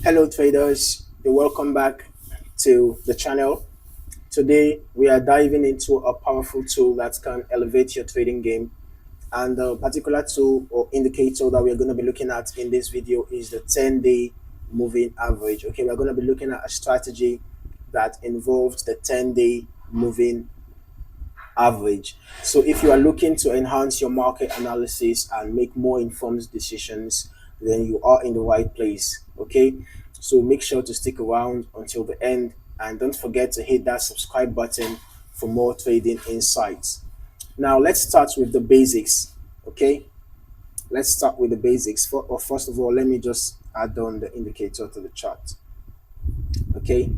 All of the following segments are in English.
Hello traders, you're welcome back to the channel. Today we are diving into a powerful tool that can elevate your trading game, and the particular tool or indicator that we're going to be looking at in this video is the 10-day moving average. Okay, we're going to be looking at a strategy that involves the 10-day moving average. So if you are looking to enhance your market analysis and make more informed decisions, then you are in the right place. Okay, so make sure to stick around until the end, and don't forget to hit that subscribe button for more trading insights. Now let's start with the basics. Okay, let's start with the basics. First of all, let me just add on the indicator to the chart. Okay,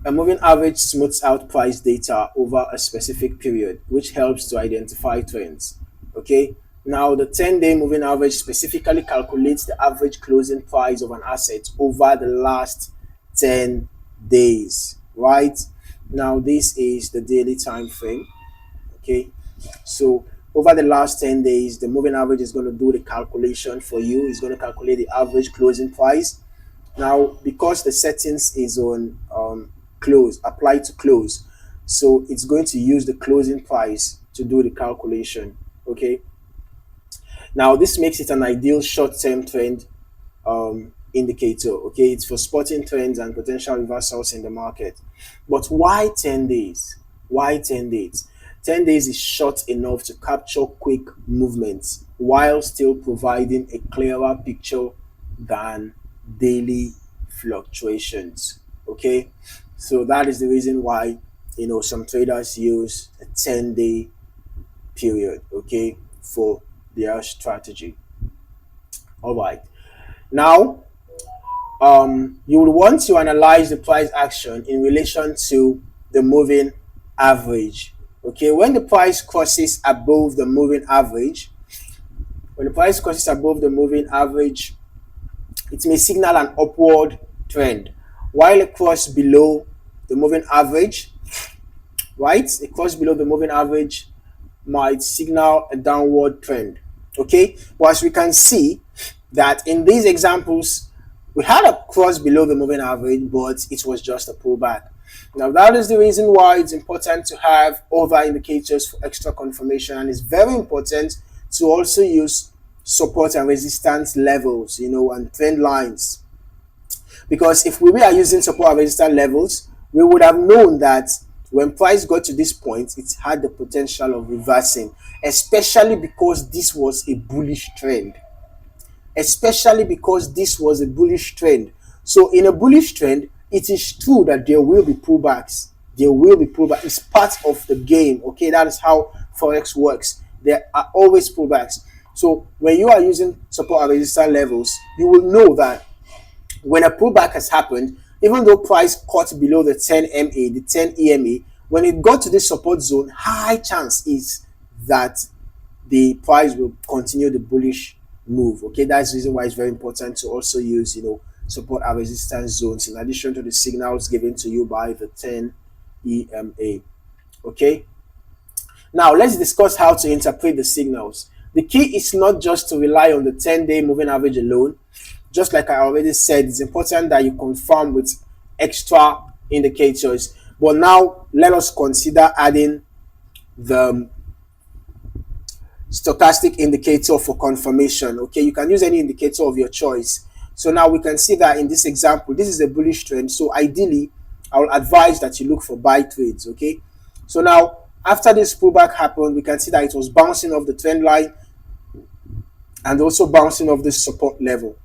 a moving average smooths out price data over a specific period, which helps to identify trends. Okay, now the 10-day moving average specifically calculates the average closing price of an asset over the last 10 days, right? Now this is the daily time frame. Okay, so over the last 10 days, the moving average is going to do the calculation for you. It's going to calculate the average closing price. Now, because the settings is on close, apply to close, so it's going to use the closing price to do the calculation. Okay, now this makes it an ideal short-term trend indicator. Okay, it's for spotting trends and potential reversals in the market. But why 10 days? Why 10 days? 10 days is short enough to capture quick movements while still providing a clearer picture than daily fluctuations. Okay, so that is the reason why some traders use a 10-day period, okay, for their strategy. All right, now you will want to analyze the price action in relation to the moving average. Okay, when the price crosses above the moving average, it may signal an upward trend, while a cross below the moving average, right? A cross below the moving average might signal a downward trend. Okay, but as we can see that in these examples, we had a cross below the moving average, but it was just a pullback. Now that is the reason why it's important to have other indicators for extra confirmation, and it's very important to also use support and resistance levels, and trend lines. Because if we were using support and resistance levels, we would have known that when price got to this point, it had the potential of reversing, especially because this was a bullish trend. So in a bullish trend, it is true that there will be pullbacks. It's part of the game. Okay, that is how Forex works. There are always pullbacks. So when you are using support and resistance levels, you will know that when a pullback has happened, even though price caught below the 10 MA, the 10 EMA, when it got to this support zone, high chance is that the price will continue the bullish move. Okay, that's the reason why it's very important to also use support and resistance zones in addition to the signals given to you by the 10 EMA. Okay, now let's discuss how to interpret the signals. The key is not just to rely on the 10-day moving average alone. Just like I already said, it's important that you confirm with extra indicators. But now let us consider adding the stochastic indicator for confirmation. Okay, you can use any indicator of your choice. So now we can see that in this example, this is a bullish trend. So ideally, I will advise that you look for buy trades. Okay, so now after this pullback happened, we can see that it was bouncing off the trend line and also bouncing off this support level.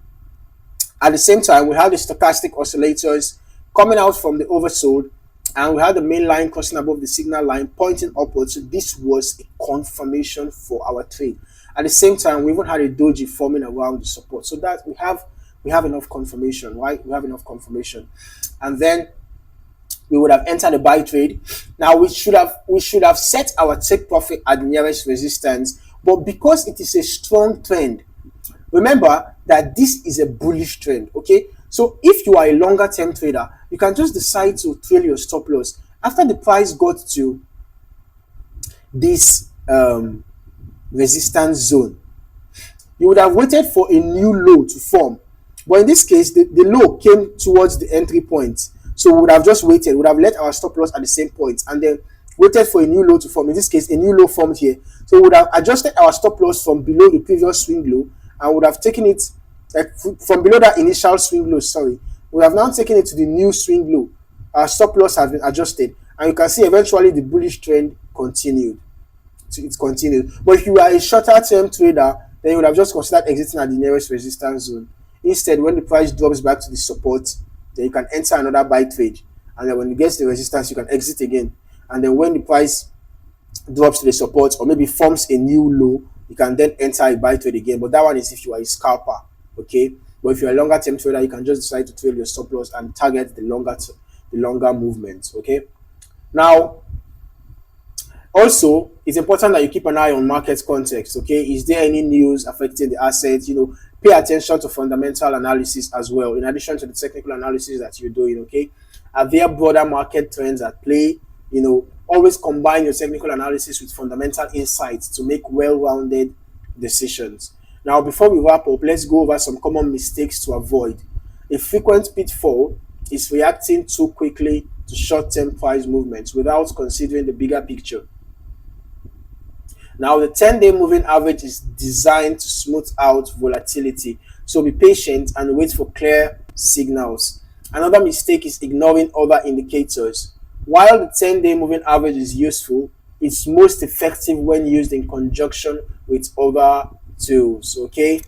At the same time, we have the stochastic oscillators coming out from the oversold, and we have the main line crossing above the signal line pointing upwards. So this was a confirmation for our trade. At the same time, we even had a doji forming around the support. So that we have enough confirmation, right? We have enough confirmation. And then we would have entered the buy trade. Now we should have set our take profit at the nearest resistance, but because it is a strong trend, remember that this is a bullish trend. Okay, so if you are a longer term trader, you can just decide to trail your stop loss after the price got to this resistance zone. You would have waited for a new low to form, But in this case, the low came towards the entry point. So we would have just waited, we would have let our stop loss at the same point and then waited for a new low to form. In this case, a new low formed here. So we would have adjusted our stop loss from below the previous swing low and would have taken it like from below that initial swing low, sorry. We have now taken it to the new swing low. Our stop loss has been adjusted. And you can see eventually the bullish trend continued. It continued. But if you are a shorter term trader, then you would have just considered exiting at the nearest resistance zone. Instead, when the price drops back to the support, then you can enter another buy trade. And then when it gets to the resistance, you can exit again. And then when the price drops to the support or maybe forms a new low, you can then enter a buy trade again. But that one is if you are a scalper, okay? But if you're a longer term trader, you can just decide to trail your stop loss and target the longer movements, okay? Now, also, it's important that you keep an eye on market context, okay? Is there any news affecting the asset? Pay attention to fundamental analysis as well, in addition to the technical analysis that you're doing, okay? Are there broader market trends at play? Always combine your technical analysis with fundamental insights to make well-rounded decisions. Now, before we wrap up, let's go over some common mistakes to avoid. A frequent pitfall is reacting too quickly to short-term price movements without considering the bigger picture. Now, the 10-day moving average is designed to smooth out volatility, so be patient and wait for clear signals. Another mistake is ignoring other indicators. While the 10-day moving average is useful, it's most effective when used in conjunction with other tools, okay?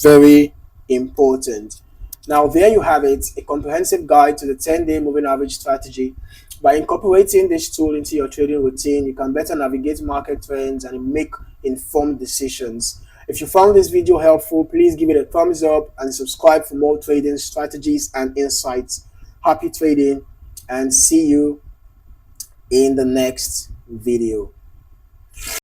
Very important. Now, there you have it, a comprehensive guide to the 10-day moving average strategy. By incorporating this tool into your trading routine, you can better navigate market trends and make informed decisions. If you found this video helpful, please give it a thumbs up and subscribe for more trading strategies and insights. Happy trading and see you in the next video.